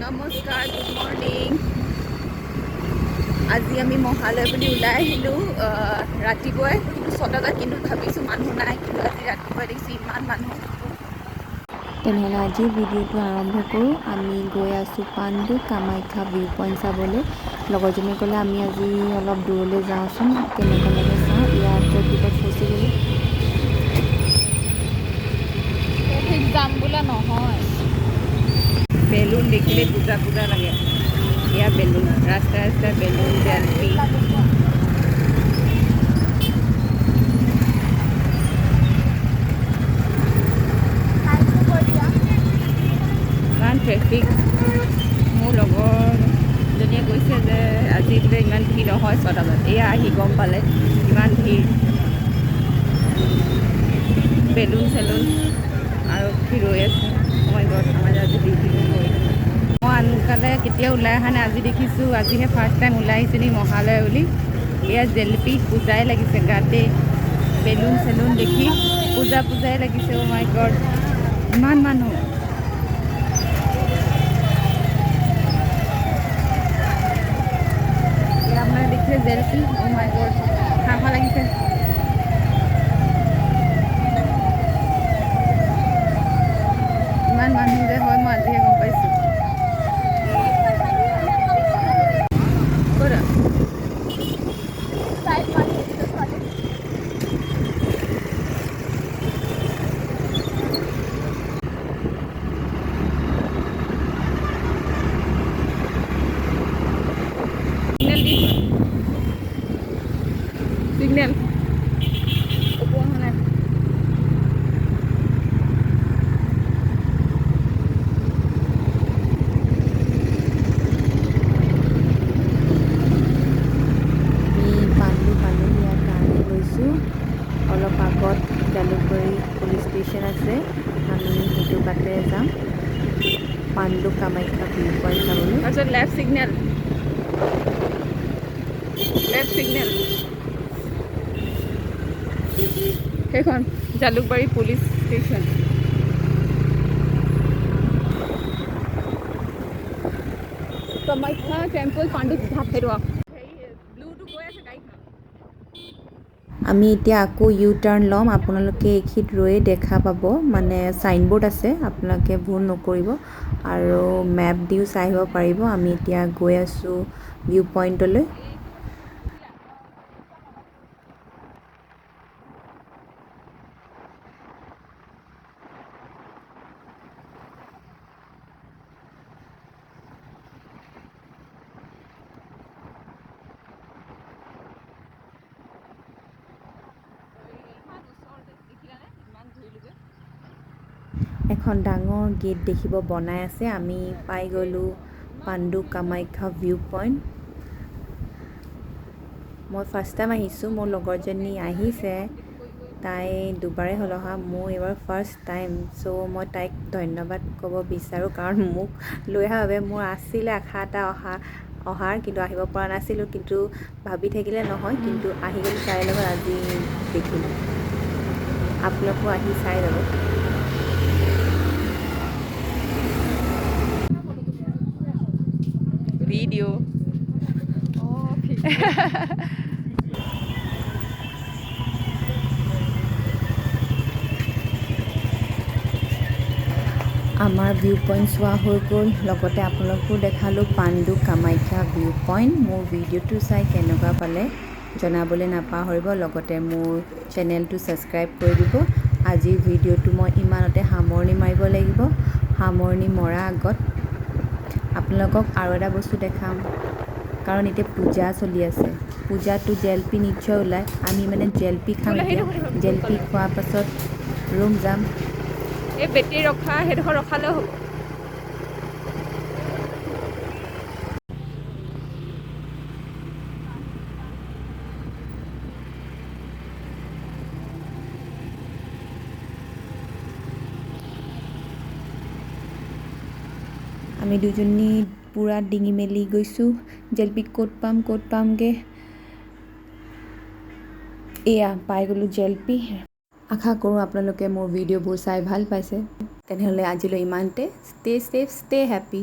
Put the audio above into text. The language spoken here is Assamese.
নমস্কাৰ, গুড মৰ্ণিং। আজি আমি মহালয় বুলি ওলাই আহিলোঁ ৰাতিপুৱাই 6টা বজাত, কিন্তু ভাবিছোঁ মানুহ নাই, কিন্তু আজি ৰাতিপুৱাই দেখিছোঁ ইমান মানুহ। তেনেহ'লে আজিৰ ভিডিঅ'টো আৰম্ভ কৰোঁ। আমি গৈ আছোঁ পাণ্ডু কামাখ্যা ভিউ পইণ্ট চাবলৈ। লগৰজনীয়ে ক'লে আমি আজি অলপ দূৰলৈ যাওঁচোন, কেনেকুৱা লাগে চাওঁ। ইয়াত ট্ৰেফিকত ফচি গ'লোঁ। ট্ৰেফিক জাম বোলা নহয়, বেলুন দেখিলে পূজা পূজা লাগে। এয়া বেলুন, ৰাস্তাই ৰাস্তাই বেলুন, জেলপি। ইমান ট্ৰেফিক। মোৰ লগৰজনীয়ে কৈছে যে আজি বোলে ইমান ভিৰ নহয় 6টা বজাত। এয়া আহি গম পালে ইমান ভিৰ, বেলুন চেলুন আৰু কি ৰৈ আছে। মই ঘৰত আমাৰ আজি ডিউটি কৰি মই আনকালে কেতিয়াও ওলাই অহা নাই, আজি দেখিছোঁ। আজিহে ফাৰ্ষ্ট টাইম ওলাই আহিছোঁ নি মহালয় বুলি। এয়া জেলেপি পূজাই লাগিছে গাতে, বেলুন চেলুন দেখি পূজা পূজাই লাগিছে। অ' মাই গড, ইমান মানুহ। এয়া আপোনাৰ দেখিছে জেলেপি, অ' মাই গড, খাওঁ লাগিছে। ইমান মানুহ যে হয় মই আজিহে গম পাইছোঁ। ক'ত সিগনেল দি সিগনেল একো অহা নাই। আমি পাণ্ডু পালোহি, ইয়াৰ কাৰণে গৈছোঁ। অলপ আগত জালুকবাৰী পুলিচ ষ্টেচন আছে, আমি সেইটো বাটে যাম পাণ্ডু কামাখ্যা ভিউ পইণ্ট চাবলৈ। তাৰপিছত লেফ্ট ছিগনেল, লেফ্ট ছিগনেল, সেইখন Jalukbari police station. Kamakhya temple Pandu ঘাট, সেইটো ব্লুটো গৈ আছে গাড়ীখন। আমি এতিয়া আকৌ ইউ টাৰ্ণ ল'ম। আপোনালোকে এইখিনিত ৰৈয়ে দেখা পাব, মানে চাইনবোৰ্ড আছে, আপোনালোকে ভুল নকৰিব আৰু মেপ দিও চাই আহিব পাৰিব। আমি এতিয়া গৈ আছোঁ ভিউ পইণ্টলৈ। এখন ডাঙৰ গেট দেখিব বনাই আছে। আমি পাই গ'লোঁ পাণ্ডু কামাখ্যা ভিউ পইণ্ট। মই ফাৰ্ষ্ট টাইম আহিছোঁ, মোৰ লগৰজনী আহিছে, তাই দুবাৰেই হ'ল অহা, মোৰ এইবাৰ ফাৰ্ষ্ট টাইম। চ' মই তাইক ধন্যবাদ ক'ব বিচাৰোঁ, কাৰণ মোক লৈ অহাৰ বাবে মোৰ আছিলে আশা এটা অহাৰ, কিন্তু আহিব পৰা নাছিলোঁ। কিন্তু ভাবি থাকিলে নহয়, কিন্তু আহি গ'লোঁ তাইৰ লগত, আজি দেখিলোঁ। আপোনালোকো আহি চাই যাব। ভিডিঅ' আমাৰ ভিউ পইণ্ট চোৱা হৈ গ'ল, লগতে আপোনালোকো দেখালোঁ পাণ্ডু কামাখ্যা ভিউ পইণ্ট। মোৰ ভিডিঅ'টো চাই কেনেকুৱা পালে জনাবলৈ নাপাহৰিব, লগতে মোৰ চেনেলটো ছাবস্ক্ৰাইব কৰি দিব। আজিৰ ভিডিঅ'টো মই ইমানতে সামৰণি মাৰিব লাগিব। সামৰণি মৰাৰ আগত আপোনালোকক আৰু এটা বস্তু দেখাম, কাৰণ এতিয়া পূজা চলি আছে। পূজাটো জেলেপি নিশ্চয় ওলায়, আমি মানে জেলেপি খাম এতিয়া। জেলেপি খোৱাৰ পাছত ৰুম যাম। এই বেটেৰী ৰখা সেইডোখৰ ৰখালেও হ'ব। আমি দুজনী পূৰা ডিঙি মেলি গৈছোঁ, জেলেপি ক'ত পামগৈ। এয়া পাই গ'লোঁ জেলেপি। আশা কৰোঁ আপোনালোকে মোৰ ভিডিঅ'বোৰ চাই ভাল পাইছে। তেনেহ'লে আজিলৈ ইমানতে। Stay safe, stay happy.